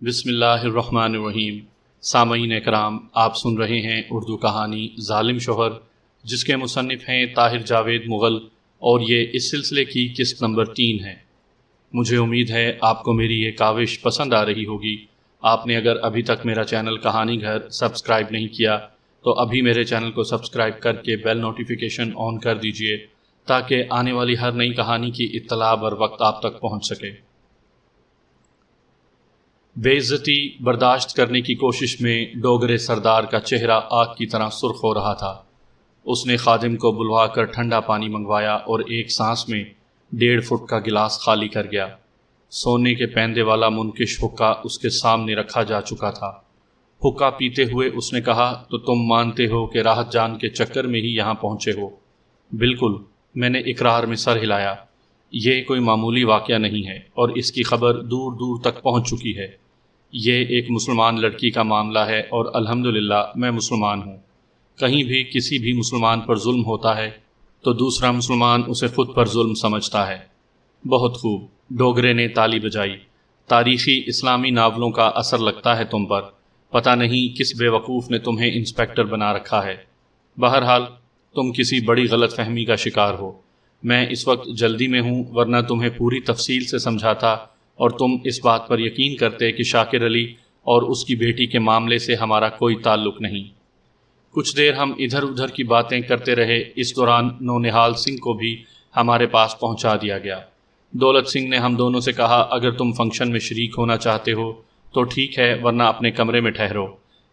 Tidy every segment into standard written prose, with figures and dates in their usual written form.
بسم اللہ الرحمن الرحیم۔ سامعین اکرام، آپ سن رہے ہیں اردو کہانی ظالم شوہر، جس کے مصنف ہیں طاہر جاوید مغل، اور یہ اس سلسلے کی قسط نمبر 3 ہے۔ مجھے امید ہے آپ کو میری یہ کاوش پسند آ رہی ہوگی۔ آپ نے اگر ابھی تک میرا چینل کہانی گھر سبسکرائب نہیں کیا تو ابھی میرے چینل کو سبسکرائب کر کے بیل نوٹیفیکیشن آن کر دیجئے تاکہ آنے والی ہر نئی کہانی کی اطلاع بر وقت آپ تک پہنچ سکے۔ بے عزتی برداشت کرنے کی کوشش میں ڈوگرے سردار کا چہرہ آگ کی طرح سرخ ہو رہا تھا۔ اس نے خادم کو بلوا کر ٹھنڈا پانی منگوایا اور ایک سانس میں 1.5 فٹ کا گلاس خالی کر گیا۔ سونے کے پیندے والا منکش حقہ اس کے سامنے رکھا جا چکا تھا۔ حقہ پیتے ہوئے اس نے کہا، تو تم مانتے ہو کہ راحت جان کے چکر میں ہی یہاں پہنچے ہو؟ بالکل، میں نے اقرار میں سر ہلایا۔ یہ کوئی معمولی واقعہ نہیں ہے اور اس کی خبر دور دور تک پہنچ چکی ہے۔ یہ ایک مسلمان لڑکی کا معاملہ ہے اور الحمدللہ میں مسلمان ہوں۔ کہیں بھی کسی بھی مسلمان پر ظلم ہوتا ہے تو دوسرا مسلمان اسے خود پر ظلم سمجھتا ہے۔ بہت خوب، ڈوگرے نے تالی بجائی۔ تاریخی اسلامی ناولوں کا اثر لگتا ہے تم پر۔ پتہ نہیں کس بے وقوف نے تمہیں انسپیکٹر بنا رکھا ہے۔ بہرحال تم کسی بڑی غلط فہمی کا شکار ہو۔ میں اس وقت جلدی میں ہوں، ورنہ تمہیں پوری تفصیل سے سمجھاتا اور تم اس بات پر یقین کرتے کہ شاکر علی اور اس کی بیٹی کے معاملے سے ہمارا کوئی تعلق نہیں۔ کچھ دیر ہم ادھر ادھر کی باتیں کرتے رہے۔ اس دوران نونہال سنگھ کو بھی ہمارے پاس پہنچا دیا گیا۔ دولت سنگھ نے ہم دونوں سے کہا، اگر تم فنکشن میں شریک ہونا چاہتے ہو تو ٹھیک ہے، ورنہ اپنے کمرے میں ٹھہرو۔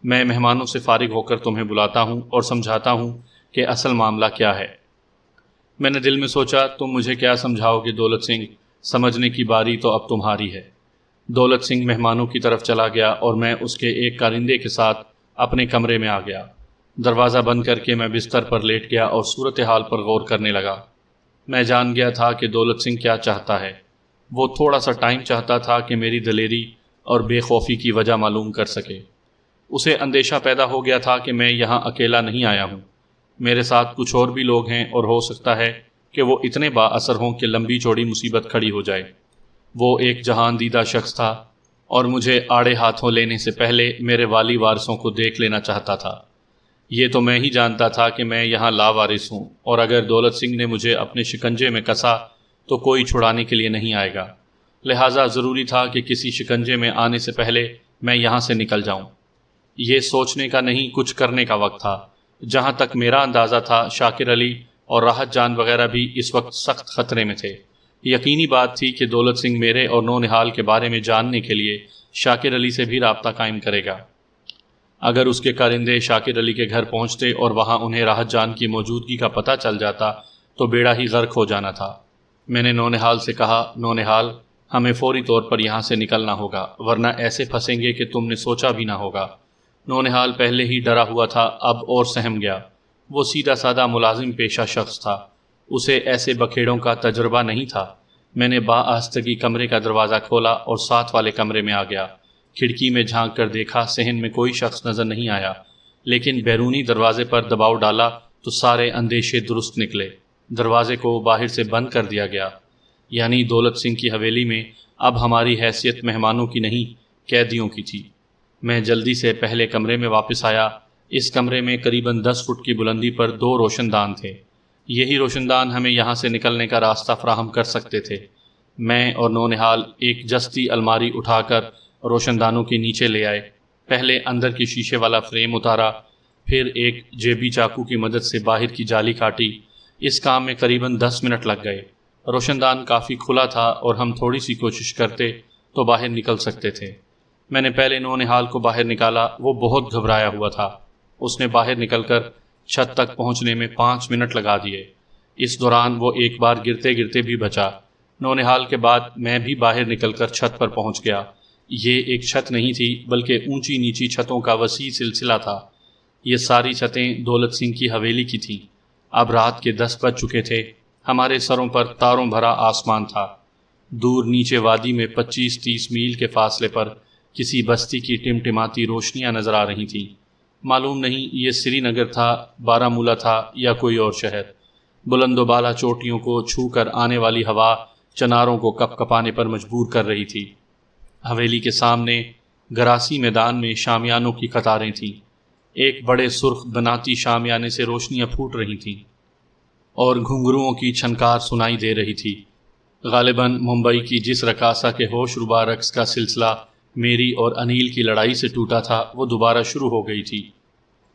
میں مہمانوں سے فارغ ہو کر تمہیں بلاتا ہوں اور سمجھاتا ہوں کہ اصل معاملہ کیا ہے۔ میں نے دل میں سوچا، تم مجھے کیا سمجھاؤ گے دولت سنگھ؟ سمجھنے کی باری تو اب تمہاری ہے۔ دولت سنگھ مہمانوں کی طرف چلا گیا اور میں اس کے ایک کارندے کے ساتھ اپنے کمرے میں آ گیا۔ دروازہ بند کر کے میں بستر پر لیٹ گیا اور صورتحال پر غور کرنے لگا۔ میں جان گیا تھا کہ دولت سنگھ کیا چاہتا ہے۔ وہ تھوڑا سا ٹائم چاہتا تھا کہ میری دلیری اور بے خوفی کی وجہ معلوم کر سکے۔ اسے اندیشہ پیدا ہو گیا تھا کہ میں یہاں اکیلا نہیں آیا ہوں، میرے ساتھ کچھ اور بھی لوگ ہیں اور ہو سکتا ہے کہ وہ اتنے با اثر ہوں کہ لمبی چوڑی مصیبت کھڑی ہو جائے۔ وہ ایک جہان دیدہ شخص تھا اور مجھے آڑے ہاتھوں لینے سے پہلے میرے والی وارثوں کو دیکھ لینا چاہتا تھا۔ یہ تو میں ہی جانتا تھا کہ میں یہاں لاوارث ہوں، اور اگر دولت سنگھ نے مجھے اپنے شکنجے میں کسا تو کوئی چھڑانے کے لیے نہیں آئے گا، لہٰذا ضروری تھا کہ کسی شکنجے میں آنے سے پہلے میں یہاں سے نکل جاؤں۔ یہ سوچنے کا نہیں، کچھ کرنے کا وقت تھا۔ جہاں تک میرا اندازہ تھا، شاکر علی اور راحت جان وغیرہ بھی اس وقت سخت خطرے میں تھے۔ یقینی بات تھی کہ دولت سنگھ میرے اور نونہال کے بارے میں جاننے کے لیے شاکر علی سے بھی رابطہ قائم کرے گا۔ اگر اس کے کارندے شاکر علی کے گھر پہنچتے اور وہاں انہیں راحت جان کی موجودگی کا پتہ چل جاتا تو بیڑا ہی غرق ہو جانا تھا۔ میں نے نونہال سے کہا، نونہال، ہمیں فوری طور پر یہاں سے نکلنا ہوگا، ورنہ ایسے پھنسیں گے کہ تم نے سوچا بھی نہ ہوگا۔ نونہال پہلے ہی ڈرا ہوا تھا، اب اور سہم گیا۔ وہ سیدھا سادہ ملازم پیشہ شخص تھا، اسے ایسے بکھیڑوں کا تجربہ نہیں تھا۔ میں نے بآہستگی کمرے کا دروازہ کھولا اور ساتھ والے کمرے میں آ گیا۔ کھڑکی میں جھانک کر دیکھا، صحن میں کوئی شخص نظر نہیں آیا، لیکن بیرونی دروازے پر دباؤ ڈالا تو سارے اندیشے درست نکلے۔ دروازے کو باہر سے بند کر دیا گیا، یعنی دولت سنگھ کی حویلی میں اب ہماری حیثیت مہمانوں کی نہیں، قیدیوں کی تھی۔ میں جلدی سے پہلے کمرے میں واپس آیا۔ اس کمرے میں قریباً 10 فٹ کی بلندی پر 2 روشن دان تھے۔ یہی روشن دان ہمیں یہاں سے نکلنے کا راستہ فراہم کر سکتے تھے۔ میں اور نونہال ایک جستی الماری اٹھا کر روشن دانوں کے نیچے لے آئے۔ پہلے اندر کی شیشے والا فریم اتارا، پھر ایک جیبی چاقو کی مدد سے باہر کی جالی کاٹی۔ اس کام میں قریباً 10 منٹ لگ گئے۔ روشن دان کافی کھلا تھا اور ہم تھوڑی سی کوشش کرتے تو باہر نکل سکتے تھے۔ میں نے پہلے نونہال کو باہر نکالا، وہ بہت گھبرایا ہوا تھا۔ اس نے باہر نکل کر چھت تک پہنچنے میں 5 منٹ لگا دیے۔ اس دوران وہ ایک بار گرتے گرتے بھی بچا۔ نونہال کے بعد میں بھی باہر نکل کر چھت پر پہنچ گیا۔ یہ ایک چھت نہیں تھی بلکہ اونچی نیچی چھتوں کا وسیع سلسلہ تھا۔ یہ ساری چھتیں دولت سنگھ کی حویلی کی تھیں۔ اب رات کے 10 بج چکے تھے۔ ہمارے سروں پر تاروں بھرا آسمان تھا۔ دور نیچے وادی میں 25-30 میل کے فاصلے پر کسی بستی کی ٹمٹماتی روشنیاں نظر آ رہی تھیں۔ معلوم نہیں یہ سری نگر تھا، بارہمولہ تھا یا کوئی اور شہر۔ بلند و بالا چوٹیوں کو چھو کر آنے والی ہوا چناروں کو کپ کپانے پر مجبور کر رہی تھی۔ حویلی کے سامنے گراسی میدان میں شامیانوں کی قطاریں تھیں، ایک بڑے سرخ بناتی شامیانے سے روشنیاں پھوٹ رہی تھیں اور گھنگروؤں کی چھنکار سنائی دے رہی تھی۔ غالباً ممبئی کی جس رقاصہ کے ہوش ربا رقص کا سلسلہ میری اور انیل کی لڑائی سے ٹوٹا تھا وہ دوبارہ شروع ہو گئی تھی۔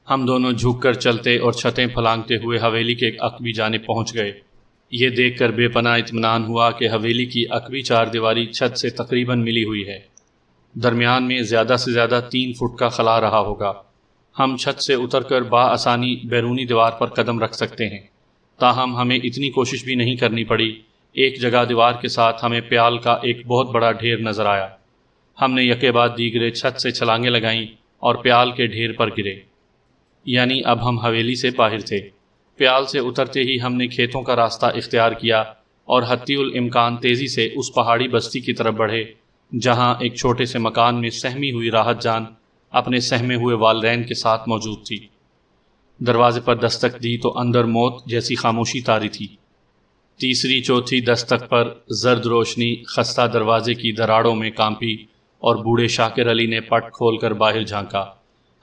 ہم دونوں جھک کر چلتے اور چھتیں پھلانگتے ہوئے حویلی کے ایک عقبی جانب پہنچ گئے۔ یہ دیکھ کر بے پناہ اطمینان ہوا کہ حویلی کی عقبی چار دیواری چھت سے تقریباً ملی ہوئی ہے، درمیان میں زیادہ سے زیادہ 3 فٹ کا خلا رہا ہوگا۔ ہم چھت سے اتر کر بآسانی بیرونی دیوار پر قدم رکھ سکتے ہیں، تاہم ہمیں اتنی کوشش بھی نہیں کرنی پڑی۔ ایک جگہ دیوار کے ساتھ ہمیں پیال کا ایک بہت بڑا ڈھیر نظر آیا۔ ہم نے یکے بعد دیگرے چھت سے چھلانگیں لگائیں اور پیال کے ڈھیر پر گرے، یعنی اب ہم حویلی سے باہر تھے۔ پیال سے اترتے ہی ہم نے کھیتوں کا راستہ اختیار کیا اور حتی الامکان تیزی سے اس پہاڑی بستی کی طرف بڑھے جہاں ایک چھوٹے سے مکان میں سہمی ہوئی راحت جان اپنے سہمے ہوئے والدین کے ساتھ موجود تھی۔ دروازے پر دستک دی تو اندر موت جیسی خاموشی طاری تھی۔ تیسری چوتھی دستک پر زرد روشنی خستہ دروازے کی دراڑوں میں کانپی اور بوڑھے شاکر علی نے پٹ کھول کر باہر جھانکا۔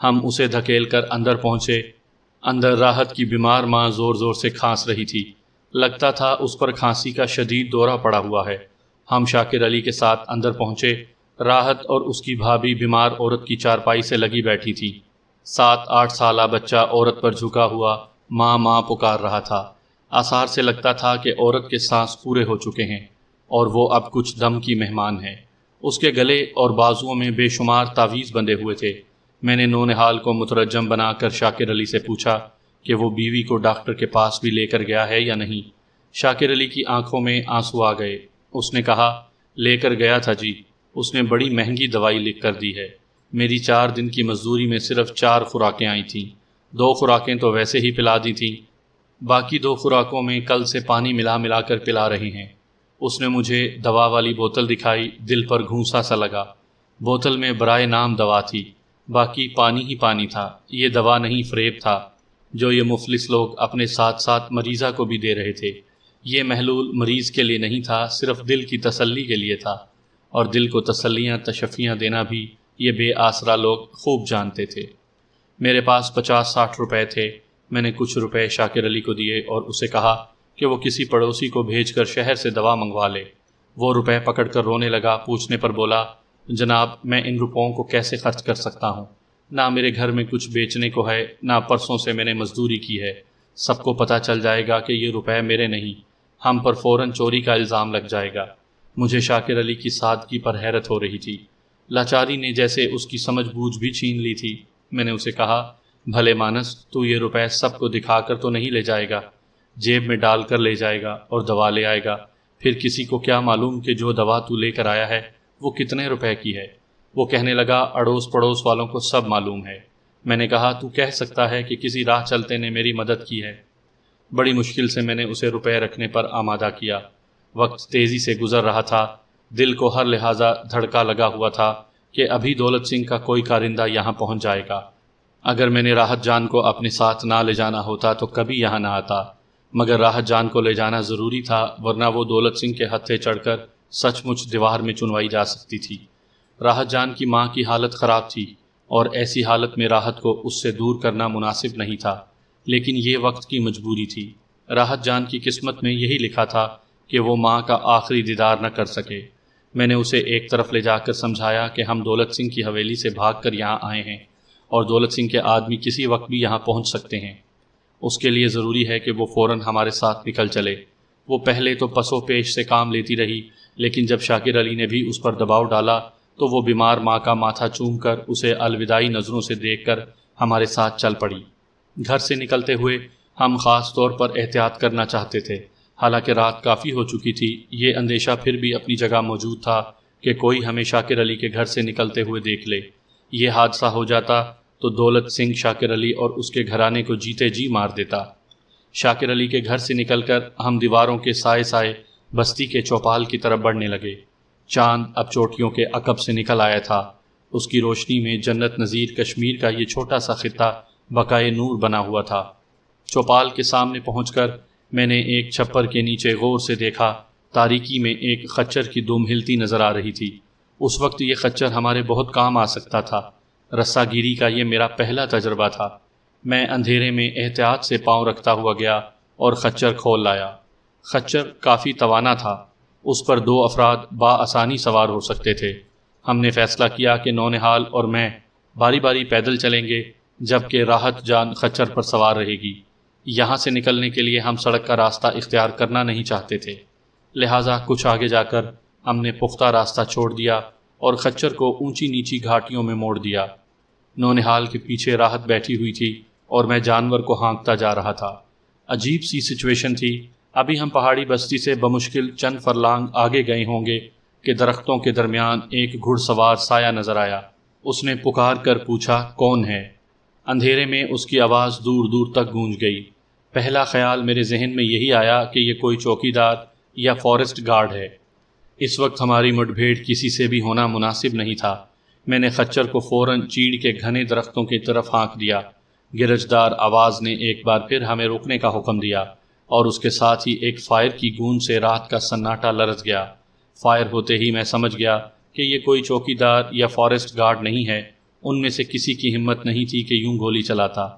ہم اسے دھکیل کر اندر پہنچے۔ اندر راحت کی بیمار ماں زور زور سے کھانس رہی تھی، لگتا تھا اس پر کھانسی کا شدید دورہ پڑا ہوا ہے۔ ہم شاکر علی کے ساتھ اندر پہنچے۔ راحت اور اس کی بھابھی بیمار عورت کی چارپائی سے لگی بیٹھی تھی۔ 7-8 سالہ بچہ عورت پر جھکا ہوا ماں ماں پکار رہا تھا۔ آثار سے لگتا تھا کہ عورت کے سانس پورے ہو چکے ہیں اور وہ اب کچھ دم کی مہمان ہے۔ اس کے گلے اور بازوؤں میں بے شمار تعویذ بندھے ہوئے تھے۔ میں نے نونہال کو مترجم بنا کر شاکر علی سے پوچھا کہ وہ بیوی کو ڈاکٹر کے پاس بھی لے کر گیا ہے یا نہیں۔ شاکر علی کی آنکھوں میں آنسو آ گئے۔ اس نے کہا، لے کر گیا تھا جی، اس نے بڑی مہنگی دوائی لکھ کر دی ہے۔ میری 4 دن کی مزدوری میں صرف 4 خوراکیں آئی تھیں، 2 خوراکیں تو ویسے ہی پلا دی تھیں، باقی 2 خوراکوں میں کل سے پانی ملا ملا کر پلا رہے ہیں۔ اس نے مجھے دوا والی بوتل دکھائی، دل پر گھونسا سا لگا۔ بوتل میں برائے نام دوا تھی، باقی پانی ہی پانی تھا۔ یہ دوا نہیں، فریب تھا جو یہ مفلس لوگ اپنے ساتھ ساتھ مریضہ کو بھی دے رہے تھے۔ یہ محلول مریض کے لیے نہیں تھا، صرف دل کی تسلی کے لیے تھا، اور دل کو تسلیاں تشفیاں دینا بھی یہ بے آسرا لوگ خوب جانتے تھے۔ میرے پاس 50-60 روپے تھے۔ میں نے کچھ روپے شاکر علی کو دیے اور اسے کہا کہ وہ کسی پڑوسی کو بھیج کر شہر سے دوا منگوا لے۔ وہ روپے پکڑ کر رونے لگا۔ پوچھنے پر بولا، جناب میں ان روپوں کو کیسے خرچ کر سکتا ہوں؟ نہ میرے گھر میں کچھ بیچنے کو ہے، نہ پرسوں سے میں نے مزدوری کی ہے۔ سب کو پتہ چل جائے گا کہ یہ روپے میرے نہیں، ہم پر فوراً چوری کا الزام لگ جائے گا۔ مجھے شاکر علی کی سادگی پر حیرت ہو رہی تھی۔ لاچاری نے جیسے اس کی سمجھ بوجھ بھی چھین لی تھی۔ میں نے اسے کہا، بھلے مانس، تو یہ روپے سب کو دکھا کر تو نہیں لے جائے گا، جیب میں ڈال کر لے جائے گا اور دوا لے آئے گا۔ پھر کسی کو کیا معلوم کہ جو دوا تو لے کر آیا ہے وہ کتنے روپے کی ہے؟ وہ کہنے لگا، اڑوس پڑوس والوں کو سب معلوم ہے۔ میں نے کہا، تو کہہ سکتا ہے کہ کسی راہ چلتے نے میری مدد کی ہے۔ بڑی مشکل سے میں نے اسے روپے رکھنے پر آمادہ کیا۔ وقت تیزی سے گزر رہا تھا، دل کو ہر لحاظہ دھڑکا لگا ہوا تھا کہ ابھی دولت سنگھ کا کوئی کارندہ یہاں پہنچ جائے گا۔ اگر میں نے راحت جان کو اپنے ساتھ نہ لے جانا ہوتا تو کبھی یہاں نہ آتا، مگر راحت جان کو لے جانا ضروری تھا، ورنہ وہ دولت سنگھ کے ہتھے چڑھ کر سچ مچ دیوار میں چنوائی جا سکتی تھی۔ راحت جان کی ماں کی حالت خراب تھی اور ایسی حالت میں راحت کو اس سے دور کرنا مناسب نہیں تھا، لیکن یہ وقت کی مجبوری تھی۔ راحت جان کی قسمت میں یہی لکھا تھا کہ وہ ماں کا آخری دیدار نہ کر سکے۔ میں نے اسے ایک طرف لے جا کر سمجھایا کہ ہم دولت سنگھ کی حویلی سے بھاگ کر یہاں آئے ہیں اور دولت سنگھ کے آدمی کسی وقت بھی یہاں پہنچ سکتے ہیں۔ اس کے لیے ضروری ہے کہ وہ فوراً ہمارے ساتھ نکل چلے۔ وہ پہلے تو پسو پیش سے کام لیتی رہی، لیکن جب شاکر علی نے بھی اس پر دباؤ ڈالا تو وہ بیمار ماں کا ماتھا چوم کر اسے الوداعی نظروں سے دیکھ کر ہمارے ساتھ چل پڑی۔ گھر سے نکلتے ہوئے ہم خاص طور پر احتیاط کرنا چاہتے تھے، حالانکہ رات کافی ہو چکی تھی۔ یہ اندیشہ پھر بھی اپنی جگہ موجود تھا کہ کوئی ہمیں شاکر علی کے گھر سے نکلتے ہوئے دیکھ لے۔ یہ حادثہ ہو جاتا تو دولت سنگھ شاکر علی اور اس کے گھرانے کو جیتے جی مار دیتا۔ شاکر علی کے گھر سے نکل کر ہم دیواروں کے سائے سائے بستی کے چوپال کی طرف بڑھنے لگے۔ چاند اب چوٹیوں کے عقب سے نکل آیا تھا۔ اس کی روشنی میں جنت نظیر کشمیر کا یہ چھوٹا سا خطہ بقائے نور بنا ہوا تھا۔ چوپال کے سامنے پہنچ کر میں نے ایک چھپر کے نیچے غور سے دیکھا۔ تاریکی میں ایک خچر کی دم ہلتی نظر آ رہی تھی۔ اس وقت یہ خچر ہمارے بہت کام آ سکتا تھا۔ رسہ گیری کا یہ میرا پہلا تجربہ تھا۔ میں اندھیرے میں احتیاط سے پاؤں رکھتا ہوا گیا اور خچر کھول لایا۔ خچر کافی توانا تھا، اس پر 2 افراد بآسانی سوار ہو سکتے تھے۔ ہم نے فیصلہ کیا کہ نونہال اور میں باری باری پیدل چلیں گے، جبکہ راحت جان خچر پر سوار رہے گی۔ یہاں سے نکلنے کے لیے ہم سڑک کا راستہ اختیار کرنا نہیں چاہتے تھے، لہٰذا کچھ آگے جا کر ہم نے پختہ راستہ چھوڑ دیا اور خچر کو اونچی نیچی گھاٹیوں میں موڑ دیا۔ نونہال کے پیچھے راحت بیٹھی ہوئی تھی اور میں جانور کو ہانکتا جا رہا تھا۔ عجیب سی سچویشن تھی۔ ابھی ہم پہاڑی بستی سے بمشکل چند فرلانگ آگے گئے ہوں گے کہ درختوں کے درمیان ایک گھڑ سوار سایہ نظر آیا۔ اس نے پکار کر پوچھا، کون ہے؟ اندھیرے میں اس کی آواز دور دور تک گونج گئی۔ پہلا خیال میرے ذہن میں یہی آیا کہ یہ کوئی چوکی دار یا فارسٹ گارڈ ہے۔ اس وقت ہماری مٹ بھیڑ کسی سے بھی ہونا مناسب نہیں تھا۔ میں نے خچر کو فوراً چیڑ کے گھنے درختوں کی طرف ہانک دیا۔ گرجدار آواز نے ایک بار پھر ہمیں روکنے کا حکم دیا اور اس کے ساتھ ہی ایک فائر کی گونج سے رات کا سناٹا لرز گیا۔ فائر ہوتے ہی میں سمجھ گیا کہ یہ کوئی چوکی دار یا فارسٹ گارڈ نہیں ہے۔ ان میں سے کسی کی ہمت نہیں تھی کہ یوں گولی چلاتا۔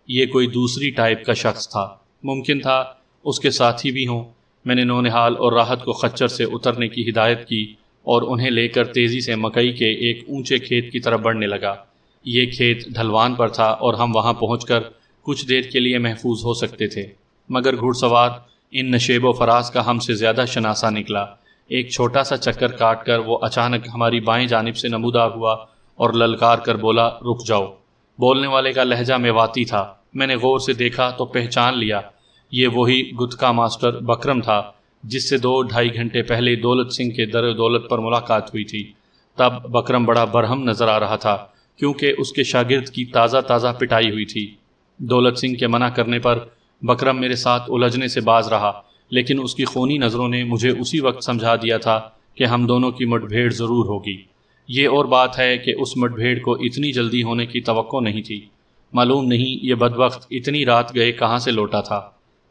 یہ کوئی دوسری ٹائپ کا شخص تھا۔ ممکن تھا اس کے ساتھی بھی ہوں۔ میں نے نونہال اور راحت کو خچر سے اترنے کی ہدایت کی اور انہیں لے کر تیزی سے مکئی کے ایک اونچے کھیت کی طرف بڑھنے لگا۔ یہ کھیت ڈھلوان پر تھا اور ہم وہاں پہنچ کر کچھ دیر کے لیے محفوظ ہو سکتے تھے، مگر گھڑ سوار ان نشیب و فراز کا ہم سے زیادہ شناسا نکلا۔ ایک چھوٹا سا چکر کاٹ کر وہ اچانک ہماری بائیں جانب سے نمودار ہوا اور للکار کر بولا، رک جاؤ۔ بولنے والے کا لہجہ میواتی تھا۔ میں نے غور سے دیکھا تو پہچان لیا، یہ وہی گتکا ماسٹر بکرم تھا جس سے 2-2.5 گھنٹے پہلے دولت سنگھ کے در دولت پر ملاقات ہوئی تھی۔ تب بکرم بڑا برہم نظر آ رہا تھا کیونکہ اس کے شاگرد کی تازہ پٹائی ہوئی تھی۔ دولت سنگھ کے منع کرنے پر بکرم میرے ساتھ الجھنے سے باز رہا، لیکن اس کی خونی نظروں نے مجھے اسی وقت سمجھا دیا تھا کہ ہم دونوں کی مٹ بھیڑ ضرور ہوگی۔ یہ اور بات ہے کہ اس مٹ بھیڑ کو اتنی جلدی ہونے کی توقع نہیں تھی۔ معلوم نہیں یہ بدبخت اتنی رات گئے کہاں سے لوٹا تھا۔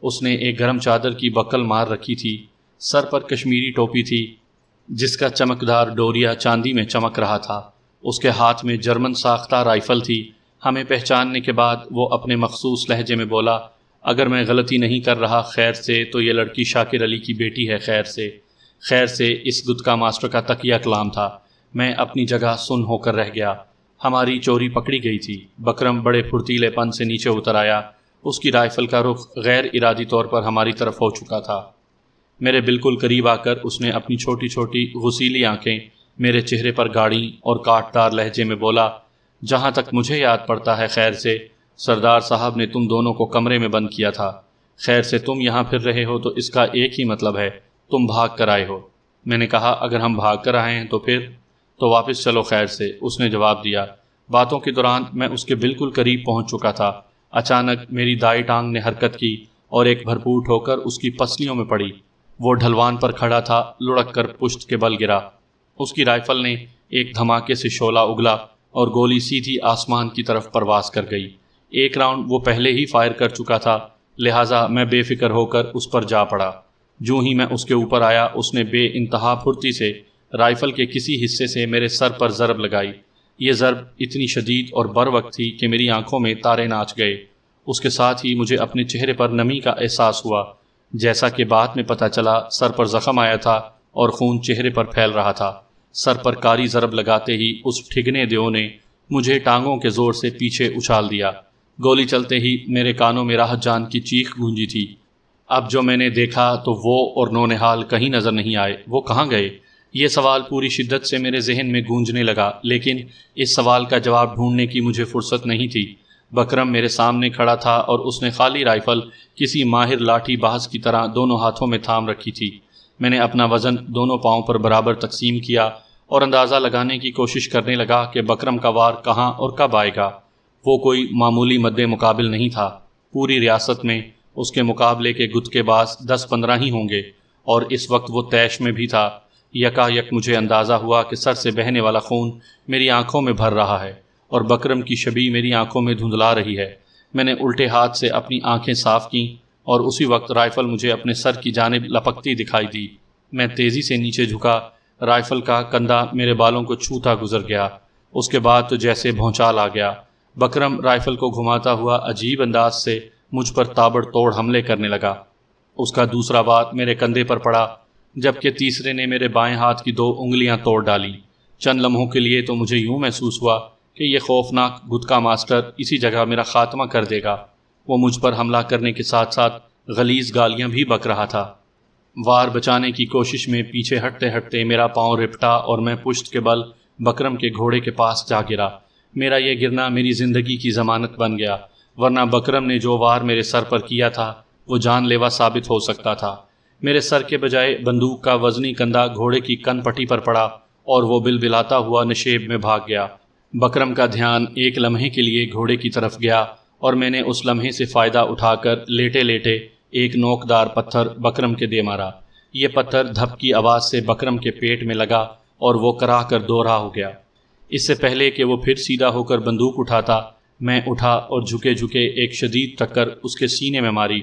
اس نے ایک گرم چادر کی بکل مار رکھی تھی، سر پر کشمیری ٹوپی تھی جس کا چمکدار ڈوریا چاندی میں چمک رہا تھا۔ اس کے ہاتھ میں جرمن ساختہ رائفل تھی۔ ہمیں پہچاننے کے بعد وہ اپنے مخصوص لہجے میں بولا، اگر میں غلطی نہیں کر رہا خیر سے تو یہ لڑکی شاکر علی کی بیٹی ہے۔ خیر سے اس گتکا ماسٹر کا تقیہ کلام تھا۔ میں اپنی جگہ سن ہو کر رہ گیا۔ ہماری چوری پکڑی گئی تھی۔ بکرم بڑے پھرتیلے پن سے نیچے اتر آیا۔ اس کی رائفل کا رخ غیر ارادی طور پر ہماری طرف ہو چکا تھا۔ میرے بالکل قریب آ کر اس نے اپنی چھوٹی چھوٹی غسیلی آنکھیں میرے چہرے پر گاڑیں اور کاٹدار لہجے میں بولا، جہاں تک مجھے یاد پڑتا ہے خیر سے، سردار صاحب نے تم دونوں کو کمرے میں بند کیا تھا۔ خیر سے تم یہاں پھر رہے ہو تو اس کا ایک ہی مطلب ہے، تم بھاگ کر آئے ہو۔ میں نے کہا، اگر ہم بھاگ کر آئے ہیں تو پھر تو واپس چلو خیر سے، اس نے جواب دیا۔ باتوں کے دوران میں اس کے بالکل قریب پہنچ چکا تھا۔ اچانک میری دائیں ٹانگ نے حرکت کی اور ایک بھرپور ٹھوکر اس کی پسلیوں میں پڑی۔ وہ ڈھلوان پر کھڑا تھا، لڑک کر پشت کے بل گرا۔ اس کی رائفل نے ایک دھماکے سے شعلہ اگلا اور گولی سیدھی آسمان کی طرف پرواز کر گئی۔ ایک راؤنڈ وہ پہلے ہی فائر کر چکا تھا، لہٰذا میں بے فکر ہو کر اس پر جا پڑا۔ جوں ہی میں اس کے اوپر آیا، اس نے بے انتہا پھرتی سے رائفل کے کسی حصے سے میرے سر پر ضرب لگائی۔ یہ ضرب اتنی شدید اور بروقت تھی کہ میری آنکھوں میں تارے ناچ گئے۔ اس کے ساتھ ہی مجھے اپنے چہرے پر نمی کا احساس ہوا۔ جیسا کہ بعد میں پتہ چلا، سر پر زخم آیا تھا اور خون چہرے پر پھیل رہا تھا۔ سر پر کاری ضرب لگاتے ہی اس ٹھگنے دیو نے مجھے ٹانگوں کے زور سے پیچھے اچھال دیا۔ گولی چلتے ہی میرے کانوں میں راحت جان کی چیخ گونجی تھی۔ اب جو میں نے دیکھا تو وہ اور نونہال کہیں نظر نہیں آئے۔ وہ کہاں گئے؟ یہ سوال پوری شدت سے میرے ذہن میں گونجنے لگا، لیکن اس سوال کا جواب ڈھونڈنے کی مجھے فرصت نہیں تھی۔ بکرم میرے سامنے کھڑا تھا اور اس نے خالی رائفل کسی ماہر لاٹھی باز کی طرح دونوں ہاتھوں میں تھام رکھی تھی۔ میں نے اپنا وزن دونوں پاؤں پر برابر تقسیم کیا اور اندازہ لگانے کی کوشش کرنے لگا کہ بکرم کا وار کہاں اور کب آئے گا۔ وہ کوئی معمولی مد مقابل نہیں تھا۔ پوری ریاست میں اس کے مقابلے کے گتکے باز 10-15 ہی ہوں گے، اور اس وقت وہ طیش میں بھی تھا۔ یکا یک مجھے اندازہ ہوا کہ سر سے بہنے والا خون میری آنکھوں میں بھر رہا ہے اور بکرم کی شبیہ میری آنکھوں میں دھندلا رہی ہے۔ میں نے الٹے ہاتھ سے اپنی آنکھیں صاف کیں اور اسی وقت رائفل مجھے اپنے سر کی جانب لپکتی دکھائی دی۔ میں تیزی سے نیچے جھکا، رائفل کا کندھا میرے بالوں کو چھوتا گزر گیا۔ اس کے بعد تو جیسے بھونچال آ گیا۔ بکرم رائفل کو گھماتا ہوا عجیب انداز سے مجھ پر تابڑ توڑ حملے کرنے لگا۔ اس کا دوسرا وار میرے کندھے پر پڑا، جبکہ تیسرے نے میرے بائیں ہاتھ کی 2 انگلیاں توڑ ڈالیں۔ چند لمحوں کے لیے تو مجھے یوں محسوس ہوا کہ یہ خوفناک گٹکا ماسٹر اسی جگہ میرا خاتمہ کر دے گا۔ وہ مجھ پر حملہ کرنے کے ساتھ ساتھ غلیظ گالیاں بھی بک رہا تھا۔ وار بچانے کی کوشش میں پیچھے ہٹتے ہٹتے میرا پاؤں رپٹا اور میں پشت کے بل بکرم کے گھوڑے کے پاس جا گرا۔ میرا یہ گرنا میری زندگی کی ضمانت بن گیا، ورنہ بکرم نے جو وار میرے سر پر کیا تھا وہ جان لیوا ثابت ہو سکتا تھا۔ میرے سر کے بجائے بندوق کا وزنی کندھا گھوڑے کی کن پٹی پر پڑا اور وہ بلبلاتا ہوا نشیب میں بھاگ گیا۔ بکرم کا دھیان ایک لمحے کے لیے گھوڑے کی طرف گیا اور میں نے اس لمحے سے فائدہ اٹھا کر لیٹے لیٹے ایک نوکدار پتھر بکرم کے دے مارا۔ یہ پتھر دھپ کی آواز سے بکرم کے پیٹ میں لگا اور وہ کراہ کر دوہرا ہو گیا۔ اس سے پہلے کہ وہ پھر سیدھا ہو کر بندوق اٹھاتا، میں اٹھا اور جھکے جھکے ایک شدید ٹکر اس کے سینے میں ماری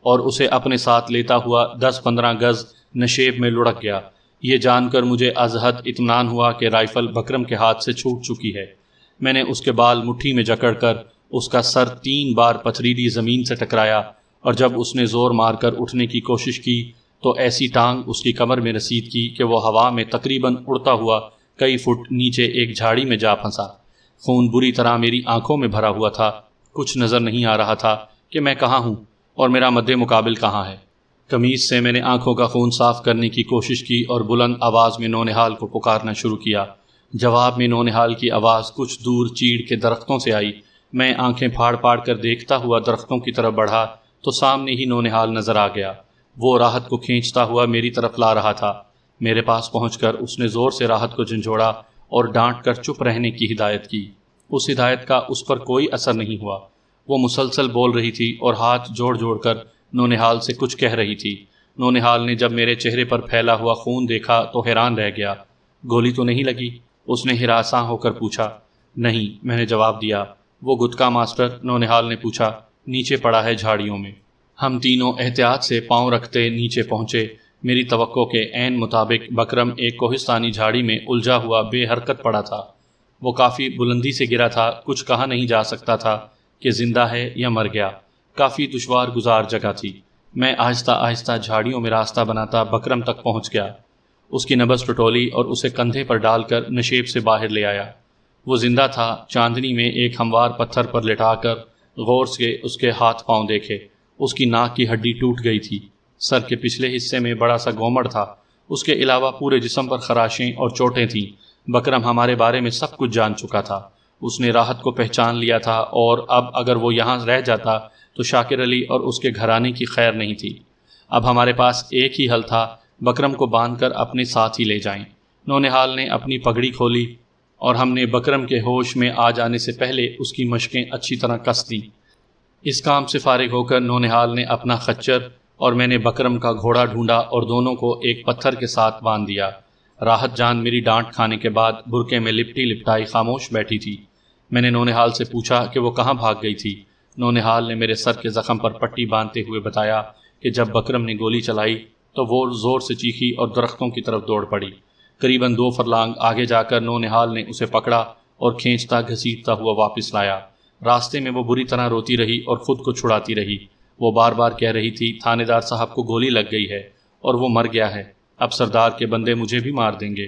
اور اسے اپنے ساتھ لیتا ہوا 10-15 گز نشیب میں لڑک گیا۔ یہ جان کر مجھے از حد اطمینان ہوا کہ رائفل بکرم کے ہاتھ سے چھوٹ چکی ہے۔ میں نے اس کے بال مٹھی میں جکڑ کر اس کا سر 3 بار پتھریلی زمین سے ٹکرایا، اور جب اس نے زور مار کر اٹھنے کی کوشش کی تو ایسی ٹانگ اس کی کمر میں رسید کی کہ وہ ہوا میں تقریباً اڑتا ہوا کئی فٹ نیچے ایک جھاڑی میں جا پھنسا۔ خون بری طرح میری آنکھوں میں بھرا ہوا تھا۔ کچھ نظر نہیں آ رہا تھا کہ میں کہاں ہوں اور میرا مد مقابل کہاں ہے۔ قمیض سے میں نے آنکھوں کا خون صاف کرنے کی کوشش کی اور بلند آواز میں نونہال کو پکارنا شروع کیا۔ جواب میں نونہال کی آواز کچھ دور چیڑ کے درختوں سے آئی۔ میں آنکھیں پھاڑ پھاڑ کر دیکھتا ہوا درختوں کی طرف بڑھا تو سامنے ہی نونہال نظر آ گیا۔ وہ راحت کو کھینچتا ہوا میری طرف لا رہا تھا۔ میرے پاس پہنچ کر اس نے زور سے راحت کو جھنجھوڑا اور ڈانٹ کر چپ رہنے کی ہدایت کی۔ اس ہدایت کا اس پر کوئی اثر نہیں ہوا۔ وہ مسلسل بول رہی تھی اور ہاتھ جوڑ جوڑ کر نونہال سے کچھ کہہ رہی تھی۔ نونہال نے جب میرے چہرے پر پھیلا ہوا خون دیکھا تو حیران رہ گیا۔ گولی تو نہیں لگی؟ اس نے ہراساں ہو کر پوچھا۔ نہیں، میں نے جواب دیا۔ وہ گٹکا ماسٹر؟ نونہال نے پوچھا۔ نیچے پڑا ہے جھاڑیوں میں۔ ہم تینوں احتیاط سے پاؤں رکھتے نیچے پہنچے۔ میری توقع کے عین مطابق بکرم ایک کوہستانی جھاڑی میں الجھا ہوا بے حرکت پڑا تھا۔ وہ کافی بلندی سے گرا تھا، کچھ کہا نہیں جا سکتا تھا کہ زندہ ہے یا مر گیا۔ کافی دشوار گزار جگہ تھی۔ میں آہستہ آہستہ جھاڑیوں میں راستہ بناتا بکرم تک پہنچ گیا۔ اس کی نبض ٹٹولی اور اسے کندھے پر ڈال کر نشیب سے باہر لے آیا۔ وہ زندہ تھا۔ چاندنی میں ایک ہموار پتھر پر لٹا کر غور سے اس کے ہاتھ پاؤں دیکھے۔ اس کی ناک کی ہڈی ٹوٹ گئی تھی۔ سر کے پچھلے حصے میں بڑا سا گومڑ تھا۔ اس کے علاوہ پورے جسم پر خراشیں اور چوٹیں تھیں۔ بکرم ہمارے بارے میں سب کچھ جان چکا تھا۔ اس نے راحت کو پہچان لیا تھا اور اب اگر وہ یہاں رہ جاتا تو شاکر علی اور اس کے گھرانے کی خیر نہیں تھی۔ اب ہمارے پاس ایک ہی حل تھا، بکرم کو باندھ کر اپنے ساتھ ہی لے جائیں۔ نونہال نے اپنی پگڑی کھولی اور ہم نے بکرم کے ہوش میں آ جانے سے پہلے اس کی مشقیں اچھی طرح کس دیں۔ اس کام سے فارغ ہو کر نونہال نے اپنا خچر اور میں نے بکرم کا گھوڑا ڈھونڈا اور دونوں کو ایک پتھر کے ساتھ باندھ دیا۔ راحت جان میری ڈانٹ کھانے کے بعد برقعے میں لپٹی لپٹائی خاموش بیٹھی تھی۔ میں نے نونہال سے پوچھا کہ وہ کہاں بھاگ گئی تھی۔ نونہال نے میرے سر کے زخم پر پٹی باندھتے ہوئے بتایا کہ جب بکرم نے گولی چلائی تو وہ زور سے چیخی اور درختوں کی طرف دوڑ پڑی۔ قریباً 2 فرلانگ آگے جا کر نونہال نے اسے پکڑا اور کھینچتا گھسیٹتا ہوا واپس لایا۔ راستے میں وہ بری طرح روتی رہی اور خود کو چھڑاتی رہی۔ وہ بار بار کہہ رہی تھی تھانے دار صاحب کو گولی لگ گئی ہے اور وہ مر گیا ہے، اب سردار کے بندے مجھے بھی مار دیں گے۔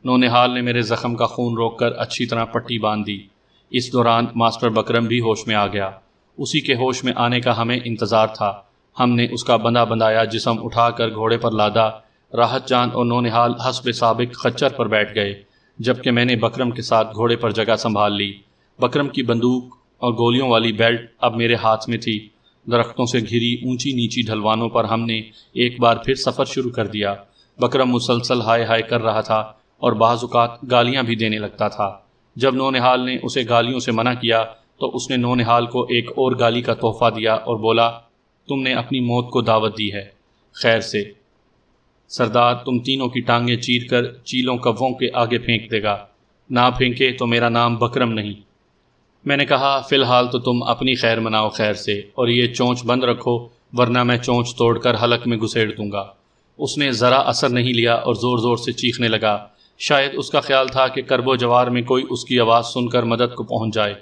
نونہال نے میرے زخم کا خون روک کر اچھی طرح پٹی باندھ دی۔ اس دوران ماسٹر بکرم بھی ہوش میں آ گیا۔ اسی کے ہوش میں آنے کا ہمیں انتظار تھا۔ ہم نے اس کا بندھا بندھایا جسم اٹھا کر گھوڑے پر لادا۔ راحت جان اور نونہال حسب سابق خچر پر بیٹھ گئے، جبکہ میں نے بکرم کے ساتھ گھوڑے پر جگہ سنبھال لی۔ بکرم کی بندوق اور گولیوں والی بیلٹ اب میرے ہاتھ میں تھی۔ درختوں سے گھری اونچی نیچی ڈھلوانوں پر ہم نے ایک بار پھر سفر شروع کر دیا۔ بکرم مسلسل ہائے ہائے کر رہا تھا اور بعض اوقات گالیاں بھی دینے لگتا تھا۔ جب نونہال نے اسے گالیوں سے منع کیا تو اس نے نونہال کو ایک اور گالی کا تحفہ دیا اور بولا، تم نے اپنی موت کو دعوت دی ہے، خیر سے۔ سردار تم تینوں کی ٹانگیں چیر کر چیلوں کووں کے آگے پھینک دے گا، نہ پھینکے تو میرا نام بکرم نہیں۔ میں نے کہا فی الحال تو تم اپنی خیر مناؤ خیر سے، اور یہ چونچ بند رکھو ورنہ میں چونچ توڑ کر حلق میں گھسیڑ دوں گا۔ اس نے ذرا اثر نہیں لیا اور زور زور سے چیخنے لگا۔ شاید اس کا خیال تھا کہ کرب و جوار میں کوئی اس کی آواز سن کر مدد کو پہنچ جائے۔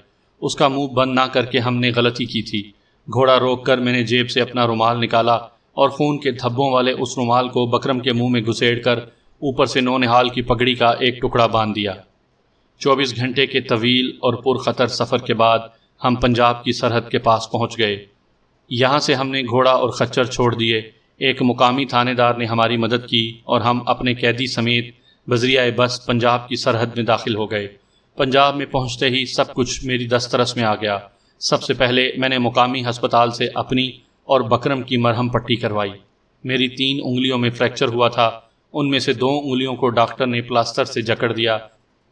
اس کا منہ بند نہ کر کے ہم نے غلطی کی تھی۔ گھوڑا روک کر میں نے جیب سے اپنا رومال نکالا اور خون کے دھبوں والے اس رومال کو بکرم کے منہ میں گھسیڑ کر اوپر سے نونہال کی پگڑی کا ایک ٹکڑا باندھ دیا۔ 24 گھنٹے کے طویل اور پرخطر سفر کے بعد ہم پنجاب کی سرحد کے پاس پہنچ گئے۔ یہاں سے ہم نے گھوڑا اور خچر چھوڑ دیے۔ ایک مقامی تھانے دار نے ہماری مدد کی اور ہم اپنے قیدی سمیت بذریعہ بس پنجاب کی سرحد میں داخل ہو گئے۔ پنجاب میں پہنچتے ہی سب کچھ میری دسترس میں آ گیا۔ سب سے پہلے میں نے مقامی ہسپتال سے اپنی اور بکرم کی مرہم پٹی کروائی۔ میری 3 انگلیوں میں فریکچر ہوا تھا، ان میں سے 2 انگلیوں کو ڈاکٹر نے پلاسٹر سے جکڑ دیا۔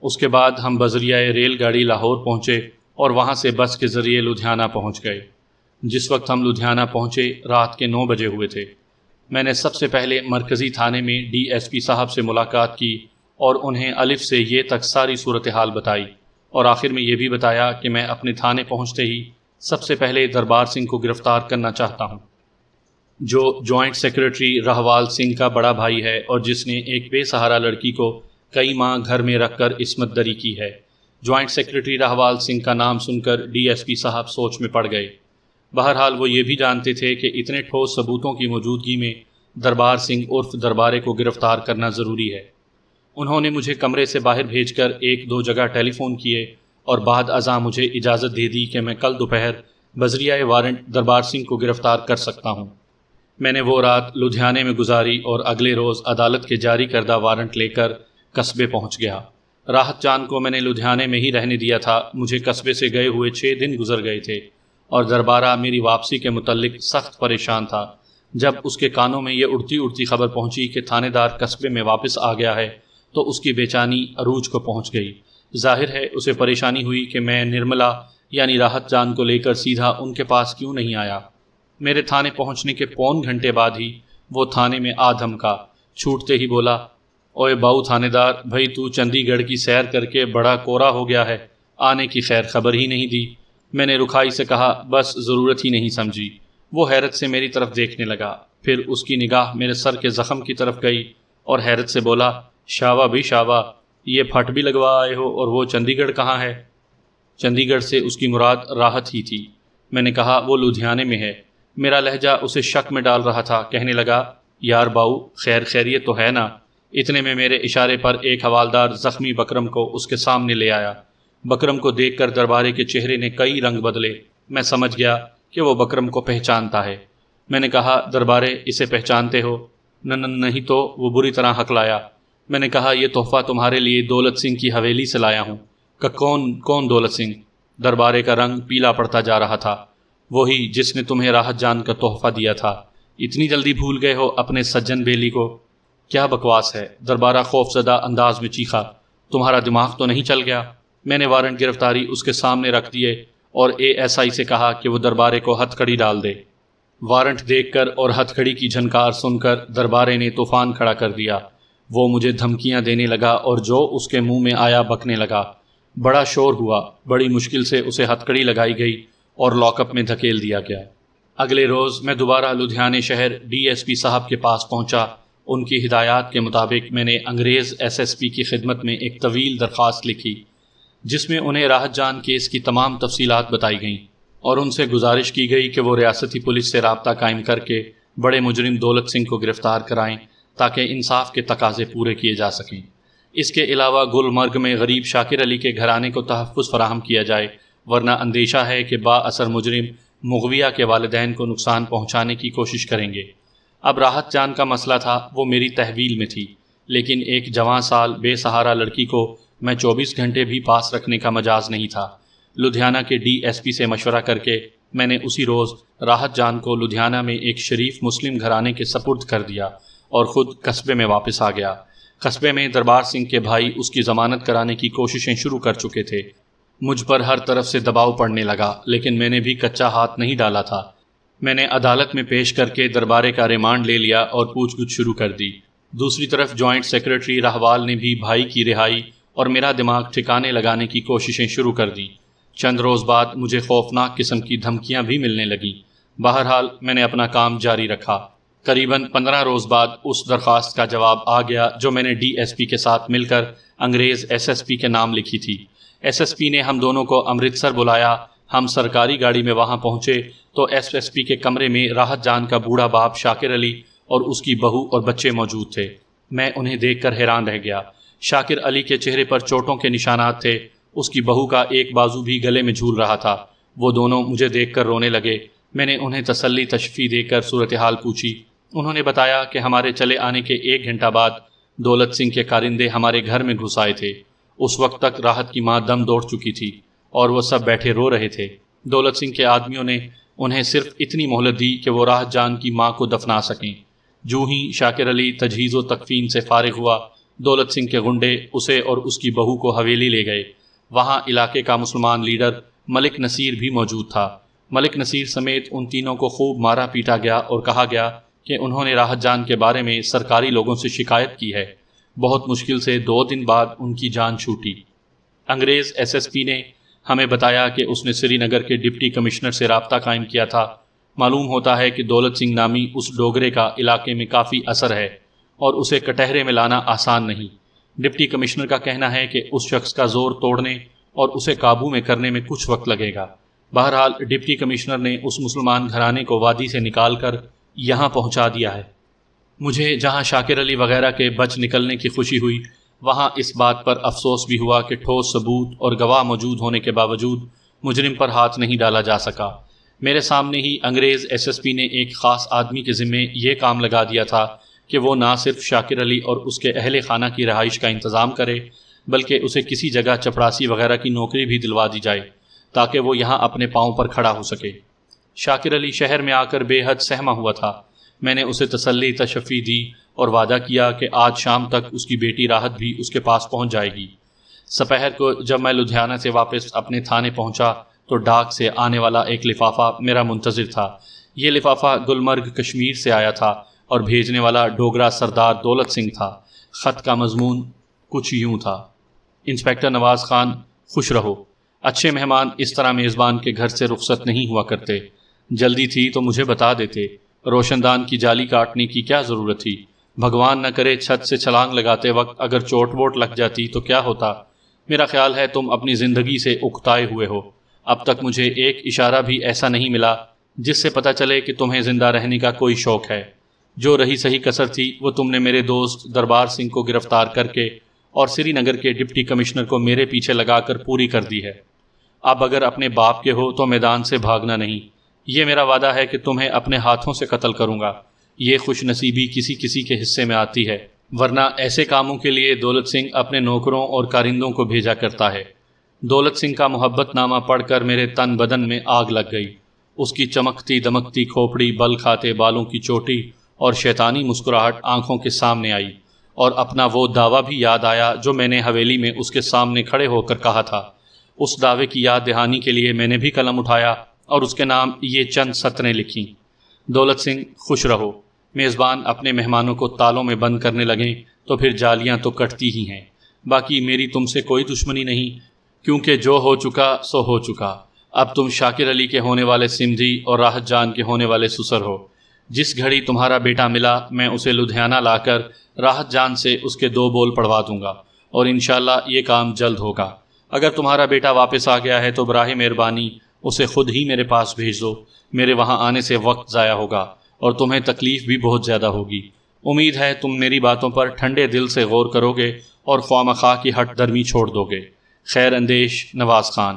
اس کے بعد ہم بذریعہ ریل گاڑی لاہور پہنچے اور وہاں سے بس کے ذریعے لدھیانہ پہنچ گئے۔ جس وقت ہم لدھیانہ پہنچے رات کے 9 بجے ہوئے تھے۔ میں نے سب سے پہلے مرکزی تھانے میں ڈی ایس پی صاحب سے ملاقات کی اور انہیں الف سے یہ تک ساری صورتحال بتائی، اور آخر میں یہ بھی بتایا کہ میں اپنے تھانے پہنچتے ہی سب سے پہلے دربار سنگھ کو گرفتار کرنا چاہتا ہوں، جو جوائنٹ سیکرٹری راہوال سنگھ کا بڑا بھائی ہے اور جس نے ایک بے سہارا لڑکی کو کئی ماہ گھر میں رکھ کر عصمت دری کی ہے۔ جوائنٹ سیکرٹری راہوال سنگھ کا نام سن کر ڈی ایس پی صاحب سوچ میں پڑ گئے۔ بہرحال وہ یہ بھی جانتے تھے کہ اتنے ٹھوس ثبوتوں کی موجودگی میں دربار سنگھ عرف دربارے کو گرفتار کرنا ضروری ہے۔ انہوں نے مجھے کمرے سے باہر بھیج کر 1-2 جگہ ٹیلی فون کیے اور بعد ازاں مجھے اجازت دے دی کہ میں کل دوپہر بذریعہ وارنٹ دربار سنگھ کو گرفتار کر سکتا ہوں۔ میں نے وہ رات لدھیانے میں گزاری اور اگلے روز عدالت کے جاری کردہ وارنٹ لے کر قصبے پہنچ گیا۔ راحت جان کو میں نے لدھیانے میں ہی رہنے دیا تھا۔ مجھے قصبے سے گئے ہوئے 6 دن گزر گئے تھے اور دربارہ میری واپسی کے متعلق سخت پریشان تھا۔ جب اس کے کانوں میں یہ اڑتی اڑتی خبر پہنچی کہ تھانے دار قصبے میں واپس آ گیا ہے تو اس کی بے چینی عروج کو پہنچ گئی۔ ظاہر ہے اسے پریشانی ہوئی کہ میں نرملا یعنی راحت جان کو لے کر سیدھا ان کے پاس کیوں نہیں آیا۔ میرے تھانے پہنچنے کے پون گھنٹے بعد ہی وہ تھانے میں آ دھمکا۔ چھوٹتے ہی بولا، اوئے باؤ تھانے دار بھائی، تو چندی گڑھ کی سیر کر کے بڑا کورا ہو گیا ہے، آنے کی خیر خبر ہی نہیں دی۔ میں نے رکھائی سے کہا، بس ضرورت ہی نہیں سمجھی۔ وہ حیرت سے میری طرف دیکھنے لگا، پھر اس کی نگاہ میرے سر کے زخم کی طرف گئی اور حیرت سے بولا، شاوا بھی شاوا، یہ پھٹ بھی لگوا آئے ہو، اور وہ چندی گڑھ کہاں ہے؟ چندی گڑھ سے اس کی مراد راحت ہی تھی۔ میں نے کہا، وہ لدھیانے میں ہے۔ میرا لہجہ اسے شک میں ڈال رہا تھا۔ کہنے لگا، یار باؤ، خیر خیریت تو ہے نا؟ اتنے میں میرے اشارے پر ایک حوالدار زخمی بکرم کو اس کے سامنے لے آیا۔ بکرم کو دیکھ کر دربارے کے چہرے نے کئی رنگ بدلے۔ میں سمجھ گیا کہ وہ بکرم کو پہچانتا ہے۔ میں نے کہا، دربارے اسے پہچانتے ہو؟ نہیں تو، وہ بری طرح ہکلایا۔ میں نے کہا، یہ تحفہ تمہارے لیے دولت سنگھ کی حویلی سے لایا ہوں۔ کہ کون دولت سنگھ؟ دربارے کا رنگ پیلا پڑتا جا رہا تھا۔ وہی جس نے تمہیں راحت جان کا تحفہ دیا تھا۔ اتنی جلدی بھول گئے ہو اپنے سجن بیلی کو؟ کیا بکواس ہے، دربارہ خوف زدہ انداز میں چیخا۔ تمہارا دماغ تو نہیں چل گیا؟ میں نے وارنٹ گرفتاری اس کے سامنے رکھ دیے اور ASI سے کہا کہ وہ دربارے کو ہتھ کڑی ڈال دے۔ وارنٹ دیکھ کر اور ہتھ کڑی کی جھنکار سن کر دربارے نے طوفان کھڑا کر دیا۔ وہ مجھے دھمکیاں دینے لگا اور جو اس کے منہ میں آیا بکنے لگا۔ بڑا شور ہوا، بڑی مشکل سے اسے ہتھ کڑی لگائی گئی اور لاک اپ میں دھکیل دیا گیا۔ اگلے روز میں دوبارہ لدھیانے شہر DSP صاحب کے پاس پہنچا۔ ان کی ہدایات کے مطابق میں نے انگریز SSP کی خدمت میں ایک طویل درخواست لکھی، جس میں انہیں راحت جان کیس کی تمام تفصیلات بتائی گئیں اور ان سے گزارش کی گئی کہ وہ ریاستی پولیس سے رابطہ قائم کر کے بڑے مجرم دولت سنگھ کو گرفتار کرائیں تاکہ انصاف کے تقاضے پورے کیے جا سکیں۔ اس کے علاوہ گلمرگ میں غریب شاکر علی کے گھرانے کو تحفظ فراہم کیا جائے، ورنہ اندیشہ ہے کہ با اثر مجرم مغویہ کے والدین کو نقصان پہنچانے کی کوشش کریں گے۔ اب راحت جان کا مسئلہ تھا، وہ میری تحویل میں تھی، لیکن ایک جوان سال بے سہارا لڑکی کو میں 24 گھنٹے بھی پاس رکھنے کا مجاز نہیں تھا۔ لدھیانہ کے DSP سے مشورہ کر کے میں نے اسی روز راحت جان کو لدھیانہ میں ایک شریف مسلم گھرانے کے سپرد کر دیا اور خود قصبے میں واپس آ گیا۔ قصبے میں دربار سنگھ کے بھائی اس کی ضمانت کرانے کی کوششیں شروع کر چکے تھے۔ مجھ پر ہر طرف سے دباؤ پڑنے لگا، لیکن میں نے بھی کچا ہاتھ نہیں ڈالا تھا۔ میں نے عدالت میں پیش کر کے دربارے کا ریمانڈ لے لیا اور پوچھ گچھ شروع کر دی۔ دوسری طرف جوائنٹ سیکرٹری راہوال نے بھی بھائی کی رہائی اور میرا دماغ ٹھکانے لگانے کی کوششیں شروع کر دیں۔ چند روز بعد مجھے خوفناک قسم کی دھمکیاں بھی ملنے لگیں۔ بہرحال میں نے اپنا کام جاری رکھا۔ قریباً 15 روز بعد اس درخواست کا جواب آ گیا جو میں نے ڈی ایس پی کے ساتھ مل کر انگریز ایس ایس پی کے نام لکھی تھی۔ ایس ایس پی نے ہم دونوں کو امرتسر بلایا۔ ہم سرکاری گاڑی میں وہاں پہنچے تو ایس ایس پی کے کمرے میں راحت جان کا بوڑھا باپ شاکر علی اور اس کی بہو اور بچے موجود تھے۔ میں انہیں دیکھ کر حیران رہ گیا۔ شاکر علی کے چہرے پر چوٹوں کے نشانات تھے، اس کی بہو کا ایک بازو بھی گلے میں جھول رہا تھا۔ وہ دونوں مجھے دیکھ کر رونے لگے۔ میں نے انہیں تسلی تشفی دے کر صورتحال پوچھی۔ انہوں نے بتایا کہ ہمارے چلے آنے کے 1 گھنٹہ بعد دولت سنگھ کے کارندے ہمارے گھر میں گھس آئے تھے۔ اس وقت تک راحت کی ماں دم دوڑ چکی تھی اور وہ سب بیٹھے رو رہے تھے۔ دولت سنگھ کے آدمیوں نے انہیں صرف اتنی مہلت دی کہ وہ راحت جان کی ماں کو دفنا سکیں۔ جو ہی شاکر علی تجہیز و تکفین سے فارغ ہوا، دولت سنگھ کے غنڈے اسے اور اس کی بہو کو حویلی لے گئے۔ وہاں علاقے کا مسلمان لیڈر ملک نصیر بھی موجود تھا۔ ملک نصیر سمیت ان تینوں کو خوب مارا پیٹا گیا اور کہا گیا کہ انہوں نے راحت جان کے بارے میں سرکاری لوگوں سے شکایت کی ہے۔ بہت مشکل سے 2 دن بعد ان کی جان چھوٹی۔ انگریز ایس ایس پی نے ہمیں بتایا کہ اس نے سری نگر کے ڈپٹی کمشنر سے رابطہ قائم کیا تھا۔ معلوم ہوتا ہے کہ دولت سنگھ نامی اس ڈوگرے کا علاقے میں کافی اثر ہے اور اسے کٹہرے میں لانا آسان نہیں۔ ڈپٹی کمشنر کا کہنا ہے کہ اس شخص کا زور توڑنے اور اسے قابو میں کرنے میں کچھ وقت لگے گا۔ بہرحال ڈپٹی کمشنر نے اس مسلمان گھرانے کو وادی سے نکال کر یہاں پہنچا دیا ہے۔ مجھے جہاں شاکر علی وغیرہ کے بچ نکلنے کی خوشی ہوئی، وہاں اس بات پر افسوس بھی ہوا کہ ٹھوس ثبوت اور گواہ موجود ہونے کے باوجود مجرم پر ہاتھ نہیں ڈالا جا سکا۔ میرے سامنے ہی انگریز ایس ایس پی نے ایک خاص آدمی کے ذمے یہ کام لگا دیا تھا کہ وہ نہ صرف شاکر علی اور اس کے اہل خانہ کی رہائش کا انتظام کرے، بلکہ اسے کسی جگہ چپڑاسی وغیرہ کی نوکری بھی دلوا دی جائے تاکہ وہ یہاں اپنے پاؤں پر کھڑا ہو سکے۔ شاکر علی شہر میں آ کر بے حد سہما ہوا تھا۔ میں نے اسے تسلی تشفی دی اور وعدہ کیا کہ آج شام تک اس کی بیٹی راحت بھی اس کے پاس پہنچ جائے گی۔ سپہر کو جب میں لدھیانہ سے واپس اپنے تھانے پہنچا تو ڈاک سے آنے والا ایک لفافہ میرا منتظر تھا۔ یہ لفافہ گلمرگ کشمیر سے آیا تھا اور بھیجنے والا ڈوگرا سردار دولت سنگھ تھا۔ خط کا مضمون کچھ یوں تھا: انسپکٹر نواز خان، خوش رہو۔ اچھے مہمان اس طرح میزبان کے گھر سے رخصت نہیں ہوا کرتے۔ جلدی تھی تو مجھے بتا دیتے۔ روشن دان کی جالی کاٹنے کی کیا ضرورت تھی؟ بھگوان نہ کرے چھت سے چھلانگ لگاتے وقت اگر چوٹ ووٹ لگ جاتی تو کیا ہوتا؟ میرا خیال ہے تم اپنی زندگی سے اکتائے ہوئے ہو۔ اب تک مجھے ایک اشارہ بھی ایسا نہیں ملا جس سے پتہ چلے کہ تمہیں زندہ رہنے کا کوئی شوق ہے۔ جو رہی صحیح کسر تھی وہ تم نے میرے دوست دربار سنگھ کو گرفتار کر کے اور سری نگر کے ڈپٹی کمشنر کو میرے پیچھے لگا کر پوری کر دی ہے۔ اب اگر اپنے باپ کے ہو تو میدان سے بھاگنا نہیں۔ یہ میرا وعدہ ہے کہ تمہیں اپنے ہاتھوں سے قتل کروں گا۔ یہ خوش نصیبی کسی کسی کے حصے میں آتی ہے، ورنہ ایسے کاموں کے لیے دولت سنگھ اپنے نوکروں اور کارندوں کو بھیجا کرتا ہے۔ دولت سنگھ کا محبت نامہ پڑھ کر میرے تن بدن میں آگ لگ گئی۔ اس کی چمکتی دمکتی کھوپڑی، بل کھاتے بالوں کی چوٹی اور شیطانی مسکراہٹ آنکھوں کے سامنے آئی، اور اپنا وہ دعویٰ بھی یاد آیا جو میں نے حویلی میں اس کے سامنے کھڑے ہو کر کہا تھا۔ اس دعوے کی یاد دہانی کے لیے میں نے بھی قلم اٹھایا اور اس کے نام یہ چند سطریں لکھیں: دولت سنگھ، خوش رہو۔ میزبان اپنے مہمانوں کو تالوں میں بند کرنے لگیں تو پھر جالیاں تو کٹتی ہی ہیں۔ باقی میری تم سے کوئی دشمنی نہیں، کیونکہ جو ہو چکا سو ہو چکا۔ اب تم شاکر علی کے ہونے والے سمدھی اور راحت جان کے ہونے والے سسر ہو۔ جس گھڑی تمہارا بیٹا ملا میں اسے لدھیانہ لا کر راحت جان سے اس کے 2 بول پڑھوا دوں گا، اور انشاءاللہ یہ کام جلد ہوگا۔ اگر تمہارا بیٹا واپس آ گیا ہے تو براہ مہربانی اسے خود ہی میرے پاس بھیج دو۔ میرے وہاں آنے سے وقت ضائع ہوگا اور تمہیں تکلیف بھی بہت زیادہ ہوگی۔ امید ہے تم میری باتوں پر ٹھنڈے دل سے غور کرو گے اور خواہ مخواہ کی ہٹ درمی چھوڑ دو گے۔ خیر اندیش، نواز خان۔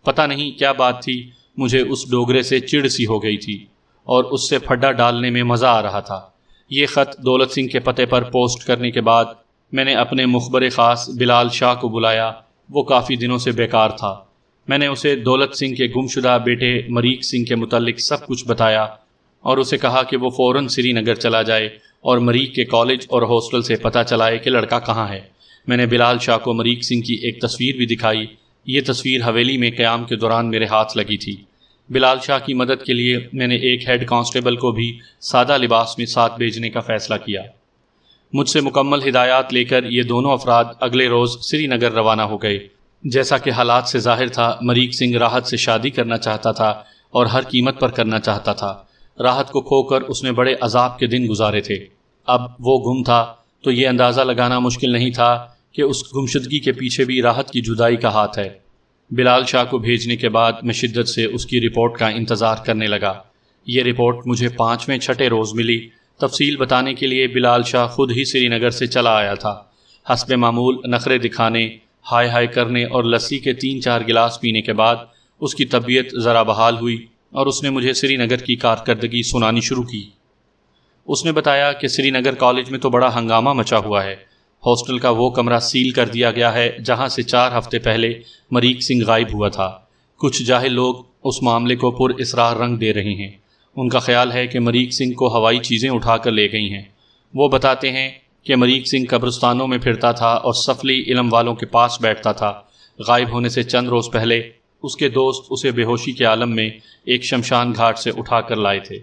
پتہ نہیں کیا بات تھی، مجھے اس ڈوگرے سے چڑ سی ہو گئی تھی اور اس سے پھڈا ڈالنے میں مزہ آ رہا تھا۔ یہ خط دولت سنگھ کے پتے پر پوسٹ کرنے کے بعد میں نے اپنے مخبر خاص بلال شاہ کو بلایا۔ وہ کافی دنوں سے بیکار تھا۔ میں نے اسے دولت سنگھ کے گمشدہ بیٹے مریک سنگھ کے متعلق سب کچھ بتایا اور اسے کہا کہ وہ فوراً سری نگر چلا جائے اور مریک کے کالج اور ہاسٹل سے پتہ چلائے کہ لڑکا کہاں ہے۔ میں نے بلال شاہ کو مریک سنگھ کی ایک تصویر بھی دکھائی۔ یہ تصویر حویلی میں قیام کے دوران میرے ہاتھ لگی تھی۔ بلال شاہ کی مدد کے لیے میں نے ایک ہیڈ کانسٹیبل کو بھی سادہ لباس میں ساتھ بھیجنے کا فیصلہ کیا۔ مجھ سے مکمل ہدایات لے کر یہ دونوں افراد اگلے روز سری نگر روانہ ہو گئے۔ جیسا کہ حالات سے ظاہر تھا، مریک سنگھ راحت سے شادی کرنا چاہتا تھا اور ہر قیمت پر کرنا چاہتا تھا۔ راحت کو کھو کر اس نے بڑے عذاب کے دن گزارے تھے۔ اب وہ گم تھا تو یہ اندازہ لگانا مشکل نہیں تھا کہ اس گمشدگی کے پیچھے بھی راحت کی جدائی کا ہاتھ ہے۔ بلال شاہ کو بھیجنے کے بعد میں شدت سے اس کی رپورٹ کا انتظار کرنے لگا۔ یہ رپورٹ مجھے 5ویں چھٹے روز ملی۔ تفصیل بتانے کے لیے بلال شاہ خود ہی سری نگر سے چلا آیا تھا۔ حسب معمول نخرے دکھانے، ہائے ہائے کرنے اور لسی کے 3-4 گلاس پینے کے بعد اس کی طبیعت ذرا بحال ہوئی اور اس نے مجھے سری نگر کی کارکردگی سنانی شروع کی۔ اس نے بتایا کہ سری نگر کالج میں تو بڑا ہنگامہ مچا ہوا ہے۔ ہاسٹل کا وہ کمرہ سیل کر دیا گیا ہے جہاں سے 4 ہفتے پہلے مریک سنگھ غائب ہوا تھا۔ کچھ جاہل لوگ اس معاملے کو پر اسرار رنگ دے رہے ہیں۔ ان کا خیال ہے کہ مریک سنگھ کو ہوائی چیزیں اٹھا کر لے گئی ہیں۔ وہ بتاتے ہیں کہ مریک سنگھ قبرستانوں میں پھرتا تھا اور سفلی علم والوں کے پاس بیٹھتا تھا۔ غائب ہونے سے چند روز پہلے اس کے دوست اسے بے ہوشی کے عالم میں ایک شمشان گھاٹ سے اٹھا کر لائے تھے۔